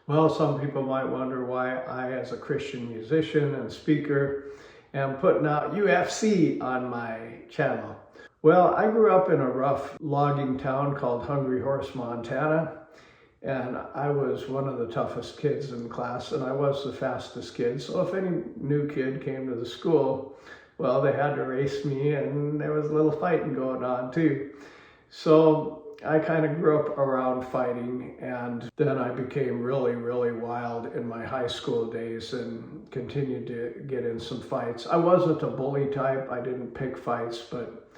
Well, some people might wonder why I, as a Christian musician and speaker, am putting out UFC on my channel. Well, I grew up in a rough logging town called Hungry Horse, Montana, and I was one of the toughest kids in class, and I was the fastest kid. So if any new kid came to the school, well, they had to race me, and there was a little fighting going on too. So I kind of grew up around fighting, and then I became really, really wild in my high school days and continued to get in some fights. I wasn't a bully type. I didn't pick fights, but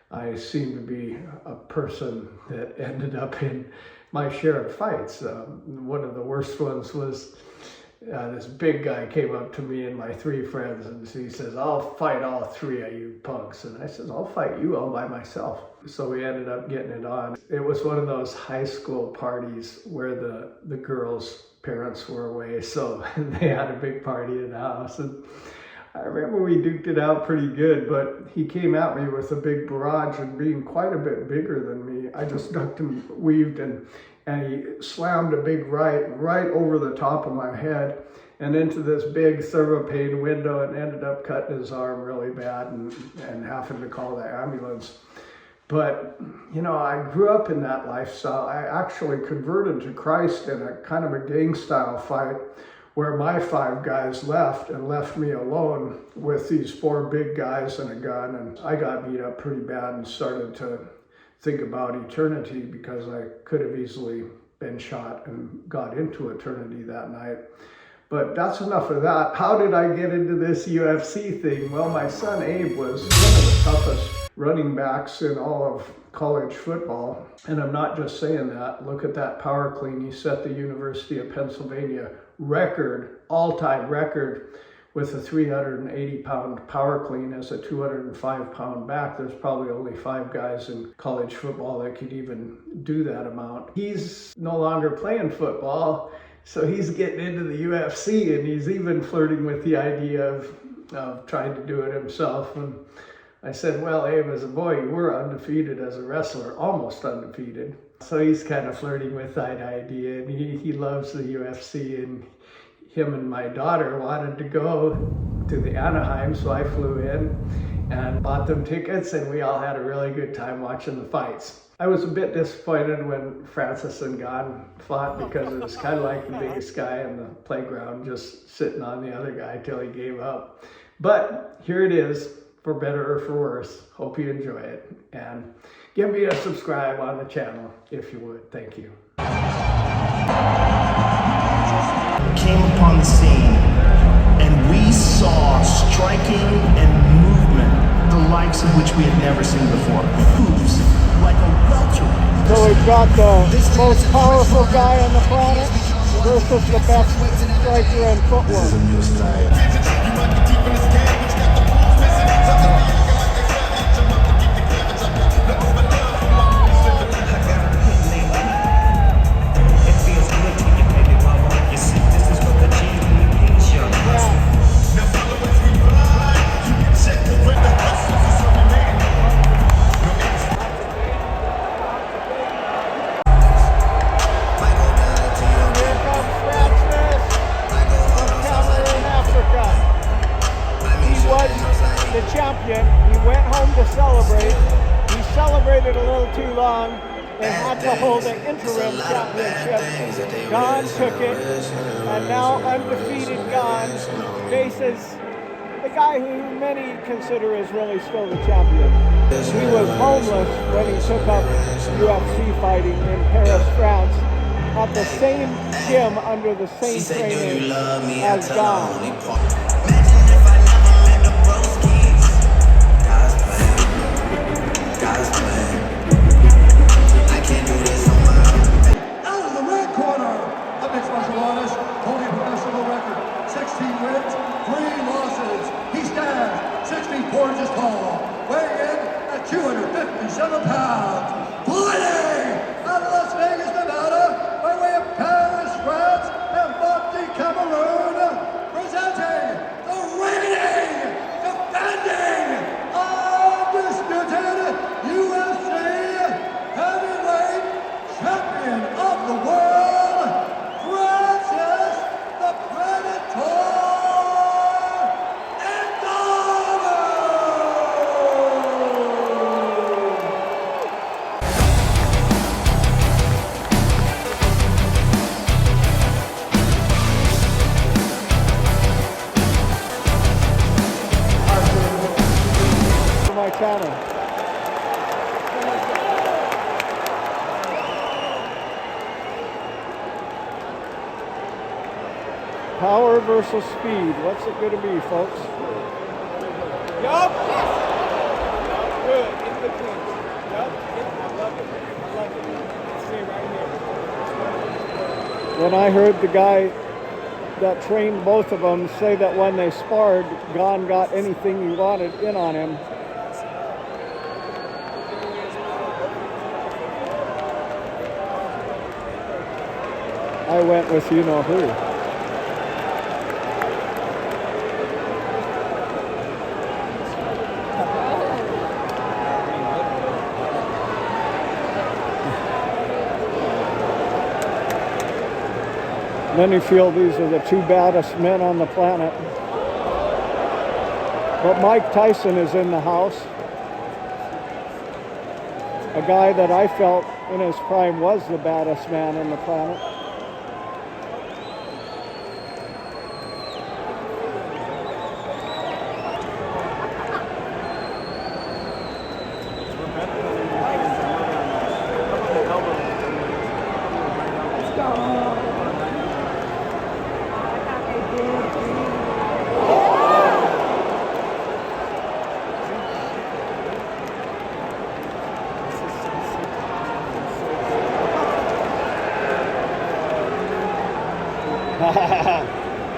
I seemed to be a person that ended up in my share of fights. One of the worst ones was this big guy came up to me and my three friends, and he says, "I'll fight all three of you punks." And I said, "I'll fight you all by myself." So we ended up getting it on. It was one of those high school parties where the girls' parents were away, so they had a big party in the house. And I remember we duked it out pretty good, but he came at me with a big barrage, and being quite a bit bigger than me, I just ducked and weaved, and he slammed a big right over the top of my head and into this big thermopane window, and ended up cutting his arm really bad and having to call the ambulance. But, you know, I grew up in that lifestyle. I actually converted to Christ in a kind of a gang-style fight where my 5 guys left and left me alone with these 4 big guys and a gun. And I got beat up pretty bad and started to think about eternity, because I could have easily been shot and got into eternity that night. But that's enough of that. How did I get into this UFC thing? Well, my son Abe was one of the toughest running backs in all of college football. And I'm not just saying that. Look at that power clean. He set the University of Pennsylvania record, all-time record, with a 380-pound power clean as a 205-pound back. There's probably only 5 guys in college football that could even do that amount. He's no longer playing football, so he's getting into the UFC, and he's even flirting with the idea of trying to do it himself. And I said, "Well, Abe, as a boy, you were undefeated as a wrestler, almost undefeated." So he's kind of flirting with that idea, and he loves the UFC, and him and my daughter wanted to go to the Anaheim, so I flew in and bought them tickets, and we all had a really good time watching the fights. I was a bit disappointed when Francis and Gane fought, because it was kind of like the biggest guy in the playground just sitting on the other guy till he gave up. But here it is, for better or for worse. Hope you enjoy it, and give me a subscribe on the channel if you would. Thank you. Came upon the scene, and we saw striking and movement, the likes of which we had never seen before. Moves like a welterweight. So we've got the most powerful guy on the planet versus the best striker and footwork. This is a new style. The champion. He went home to celebrate. He celebrated a little too long and had to hold an interim championship. Gane took it, and now undefeated Gane faces the guy who many consider is really still the champion. He was homeless when he took up UFC fighting in Paris, France, at the same gym under the same training as Gane. Camaroon, presenting the reigning, defending, undisputed UFC heavyweight champion of the world, Francis Power versus speed. What's it going to be, folks? Yup. Good. In between. Yup. I love it. I love it. Stay right here. When I heard the guy that trained both of them say that when they sparred, Gane got anything he wanted in on him. I went with you-know-who. Many feel these are the two baddest men on the planet. But Mike Tyson is in the house. A guy that I felt in his prime was the baddest man on the planet.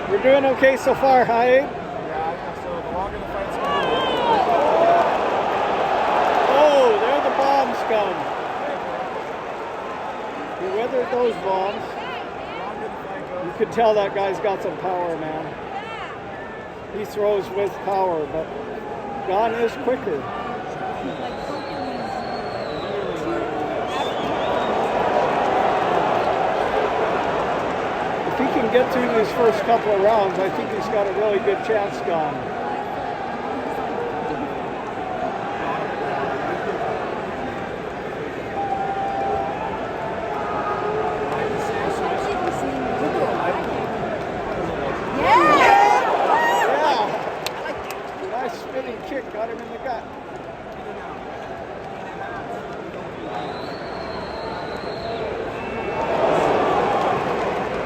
We're doing okay so far, huh? Yeah, I think so. The longer the fight's going to Oh, there the bombs come. He weathered those bombs. You can tell that guy's got some power, man. He throws with power, but Gane is quicker. If he can get through these first couple of rounds, I think he's got a really good chance, Gane. Nice spinning kick, got him in the gut.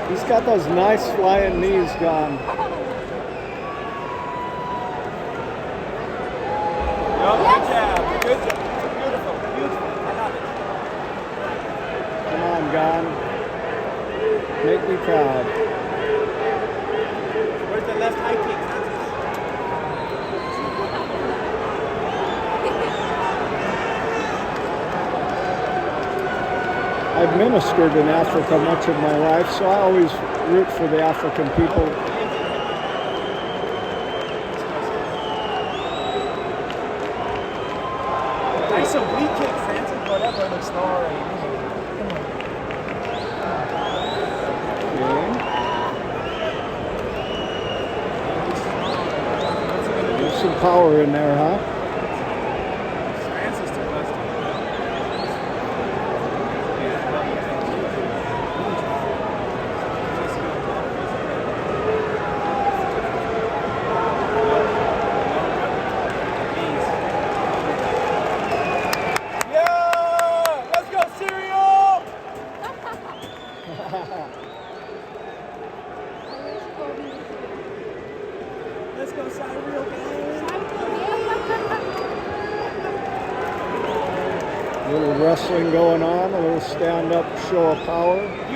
He's got those nice flying knees, Gane. Good job. Good job. Beautiful. Beautiful. I love it. Come on, Gane. Make me proud. Where's the left high kick? I've ministered in Africa much of my life, so I always root for the African people. Nice a weak kick, Francis. Whatever looks alright. Okay. There's some power in there, huh? Francis took us. Let's go, Cyril, A little wrestling going on, a little stand-up show of power. He's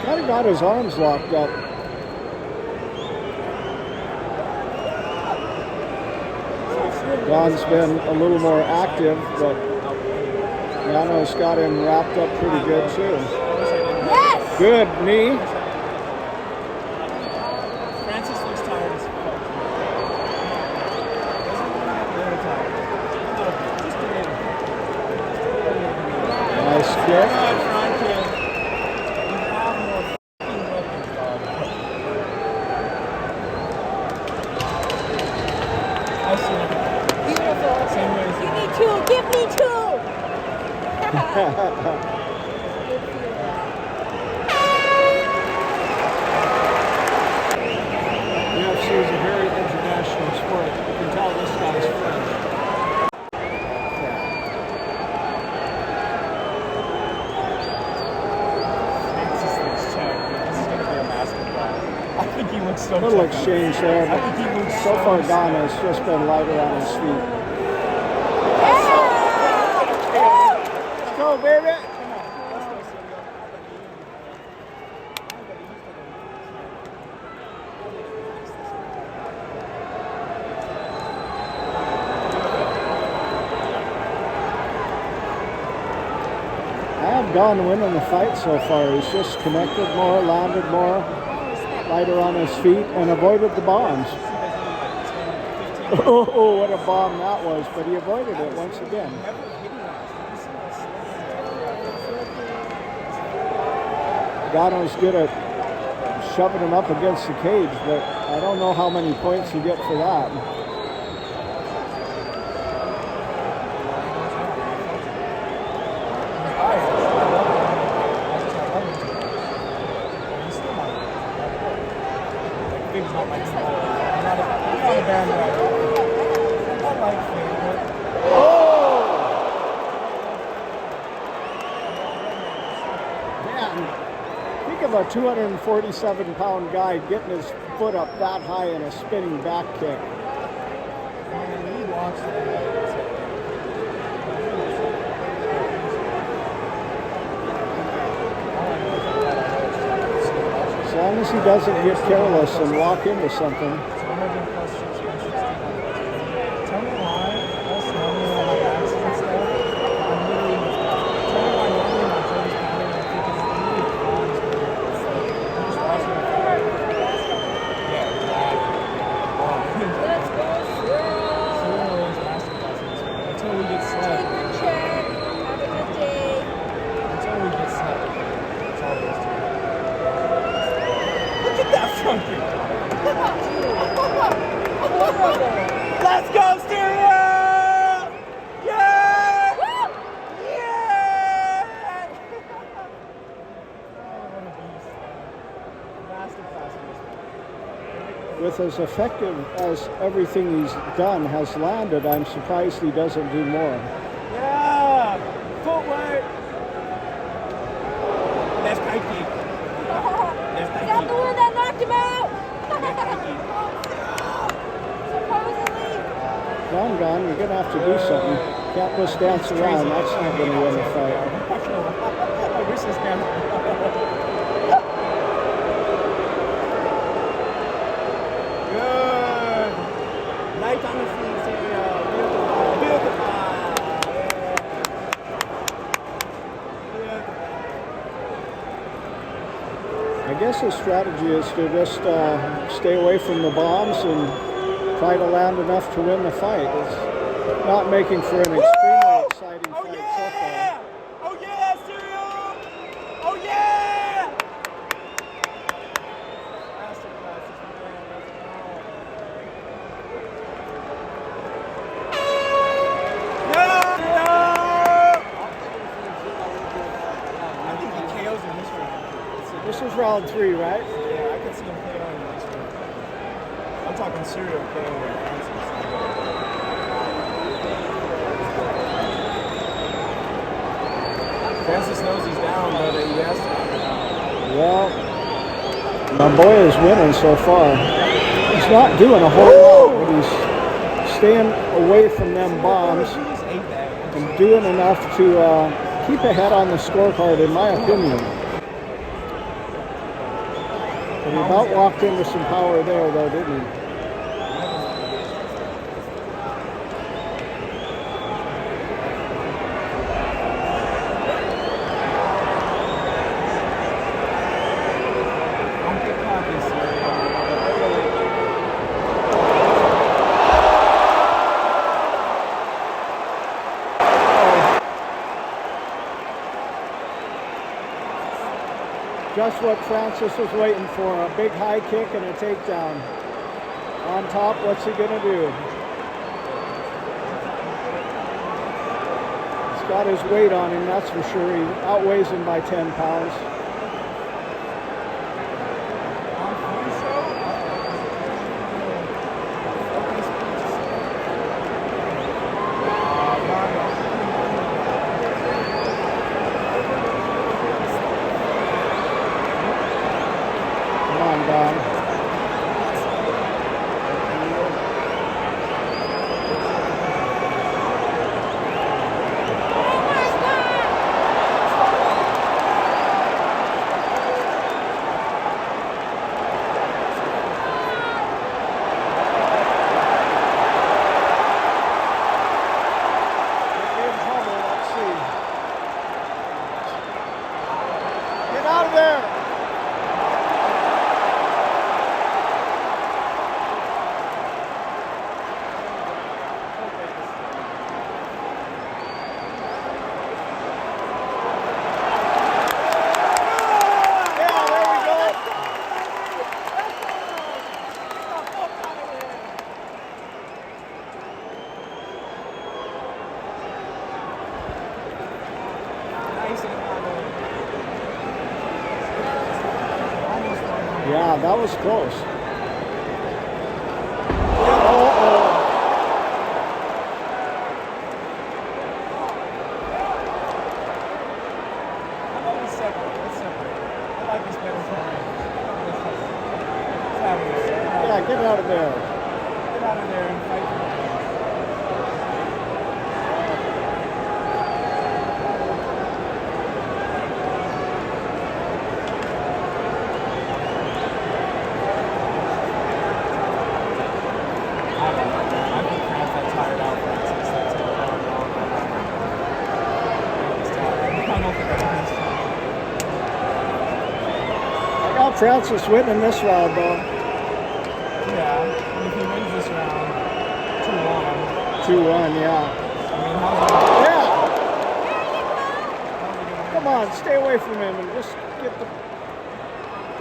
kind of got his arms locked up. Gane's been a little more active, but Nganou's got him wrapped up pretty good too. Yes! Good knee. Francis looks tired as fuck. Just a little. Nice kick. Beautiful. Give me two. Give me two. UFC is a very international sport. You can tell this guy's French. Francis looks tired. This is gonna Little exchange there, but so far Gane has just been lighter on his feet. Let's go, baby! I have Gane winning the fight so far. He's just connected more, landed more, lighter on his feet, and avoided the bombs. Oh, what a bomb that was, but he avoided it once again. Gane's good at shoving him up against the cage, but I don't know how many points you get for that. Think of a 247-pound guy getting his foot up that high in a spinning back kick. As long as he doesn't get careless and walk into something. Let's go, Stereo! Yeah! Yeah! With as effective as everything he's done has landed, I'm surprised he doesn't do more. Yeah! Footwork! That's Pikey. Is that the one that knocked him out? Supposedly. Gane, you're going to have to do something. Can't just dance around. That's not going to win the fight. I wish this guy. Good. Light on the feet, Stereo. Beautiful. I guess his strategy is to just stay away from the bombs and try to land enough to win the fight. It's not making for an extremely exciting fight so far. Oh yeah, Stereo! Oh yeah! No! I think he KOs in this round. This is round 3, right? Yeah, I could see him KOing in this round. I'm talking serial KOing. Francis knows he's down, but he has to. Well, my boy is winning so far. He's not doing a whole lot, but he's staying away from them bombs and doing enough to keep ahead on the scorecard, in my opinion. But he about walked into some power there, though, didn't he? Just what Francis was waiting for, a big high kick and a takedown. On top, what's he gonna do? He's got his weight on him, that's for sure. He outweighs him by 10 pounds. Yeah, that was close. Uh-oh. How about we separate? Let's separate. I like this better for me. Let's have it. Yeah, get out of there. Get out of there and fight for me. I think Francis got tired out. Francis, that's it. I don't think that's I got Francis winning this round, though. yeah. And if he wins this round, 2-1. 2-1, yeah. I mean, how's Yeah! Come on, stay away from him and just get the...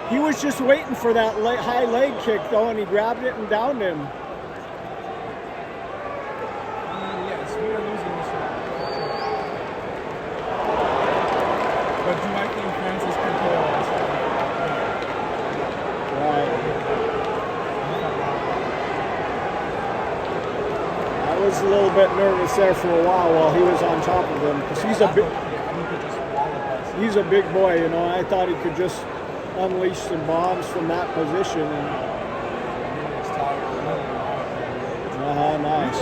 He was just waiting for that high leg kick, though, and he grabbed it and downed him. yes, we are losing this round. But do I think Francis could kill us? Right. I was a little bit nervous there for a while he was on top of him, because he's a big boy, you know. I thought he could just unleash some bombs from that position. And nice.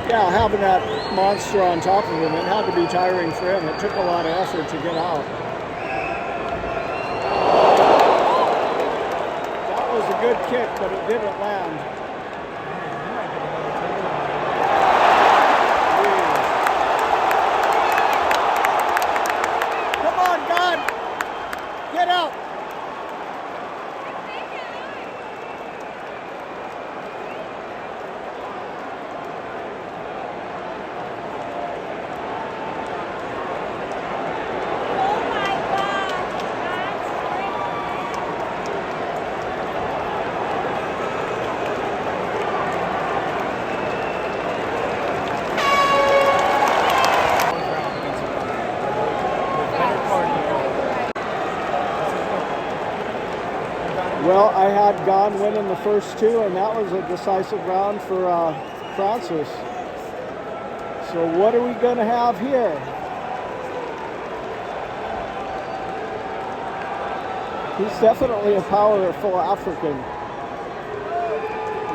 Yeah, having that monster on top of him, it had to be tiring for him. It took a lot of effort to get out. That was a good kick, but it didn't land. Come on, God! Get out! Well, I had Gane winning the first two, and that was a decisive round for Francis. So what are we going to have here? He's definitely a powerful African.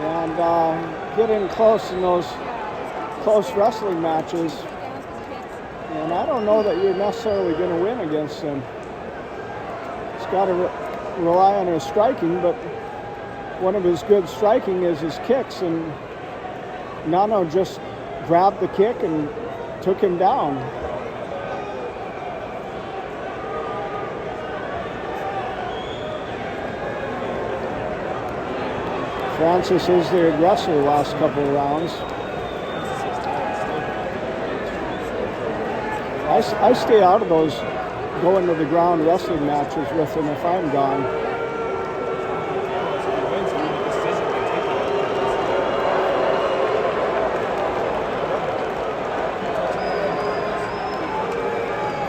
And getting close in those close wrestling matches. And I don't know that you're necessarily going to win against him. He's got to rely on his striking, but one of his good striking is his kicks, and Ngannou just grabbed the kick and took him down. Francis is the aggressor the last couple of rounds. I stay out of those going to the ground wrestling matches with him if I'm Gane.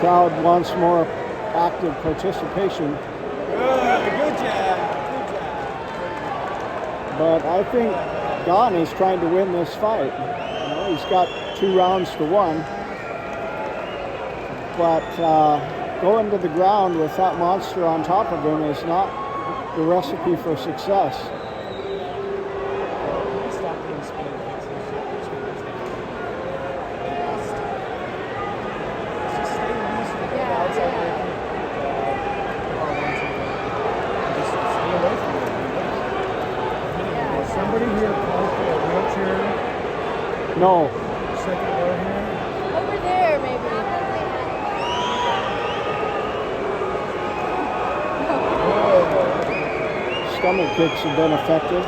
Crowd wants more active participation. Good job. But I think Gane is trying to win this fight. You know, he's got 2 rounds to 1. But going to the ground with that monster on top of him is not the recipe for success. Somebody here called for a wheelchair. No. Second row here. Over there, maybe. Stomach kicks have been effective.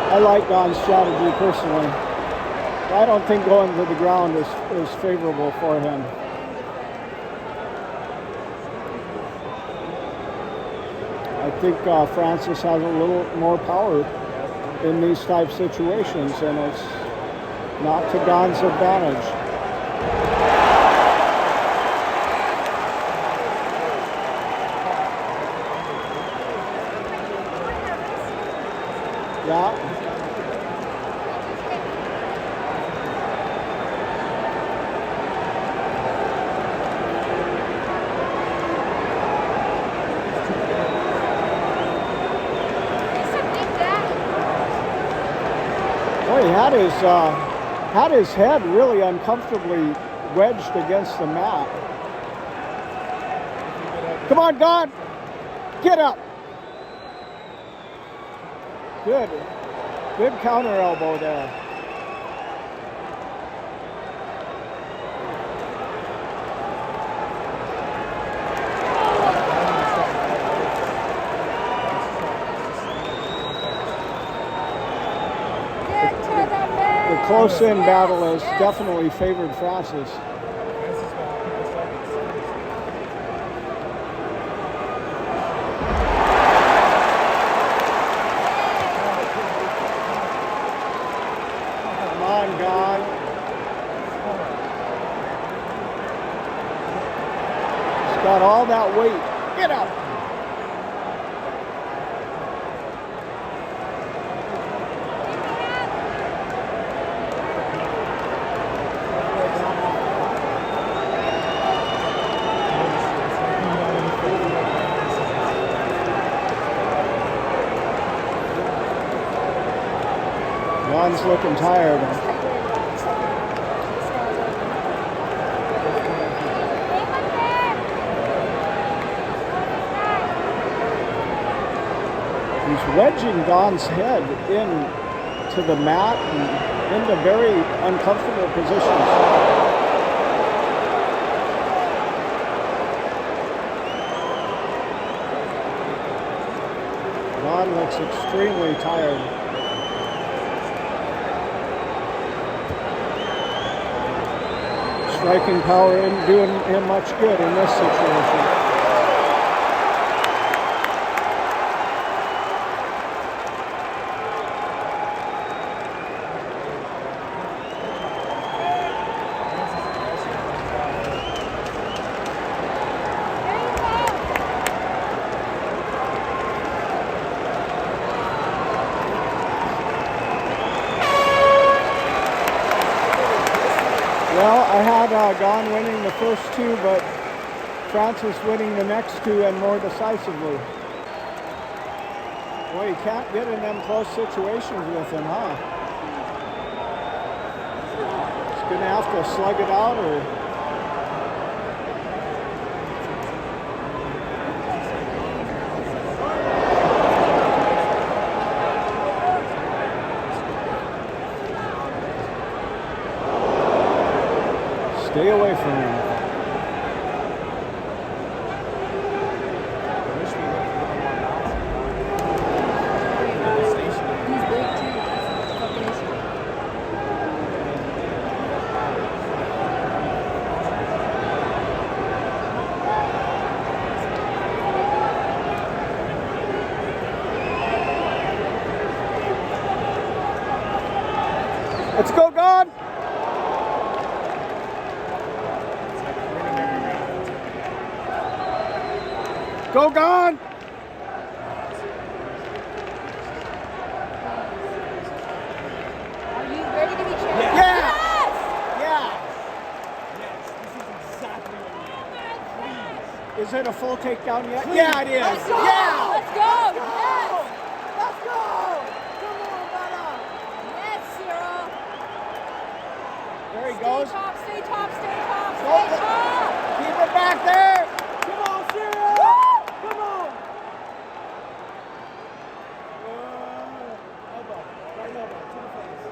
I like Gane's strategy personally. I don't think going to the ground is favorable for him. I think Francis has a little more power in these type situations, and it's not to Gane's advantage. had his head really uncomfortably wedged against the mat. Come on, Gane. Get up. Good counter elbow there. The close-in battle has definitely favored Francis. Come on, Gane. He's got all that weight. Get up. Gane's looking tired. He's wedging Gane's head into the mat and into very uncomfortable positions. Gane looks extremely tired. Striking power isn't doing him much good in this situation. Well, I had Gane winning the first two, but Francis winning the next two and more decisively. Boy, you can't get in them close situations with him, huh? He's going to have to slug it out or... Stay away from him. Let's go, Gane! Go, Gane! Are you ready to be champion? Yeah! Yes! Yeah! Yes, this is exactly what we need. Please. Is it a full takedown yet? Please. Yeah, it is! Let's go! Yeah! Let's go! Yes! Let's go! Come on, brother! Yes, Cyril! There he Stay goes. top, stay top, stay top, Go. stay top! Keep it back there! Come on, Cyril! Woo! Come on! Elbow. Right elbow. To the face.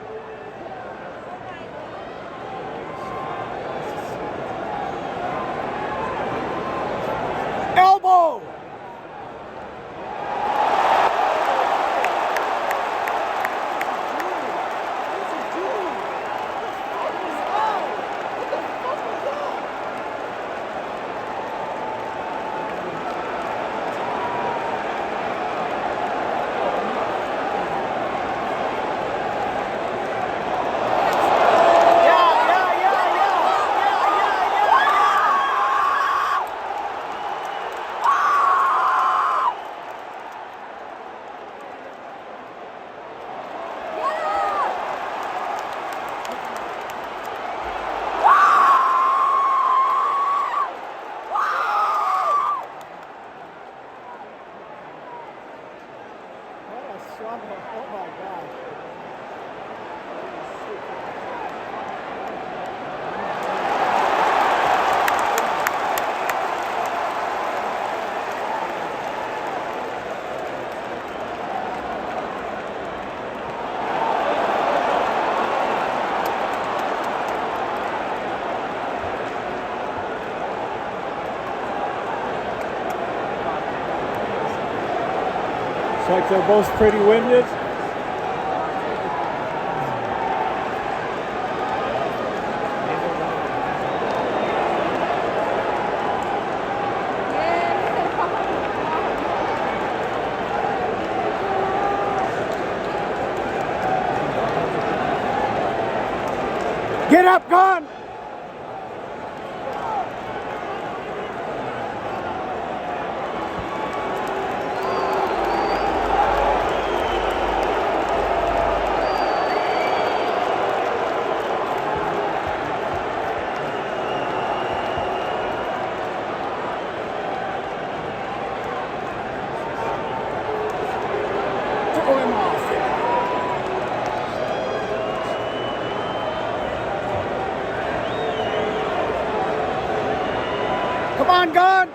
Elbow! Looks like they're both pretty winded. Get up, Gane! Throw him off. Come on, Gane!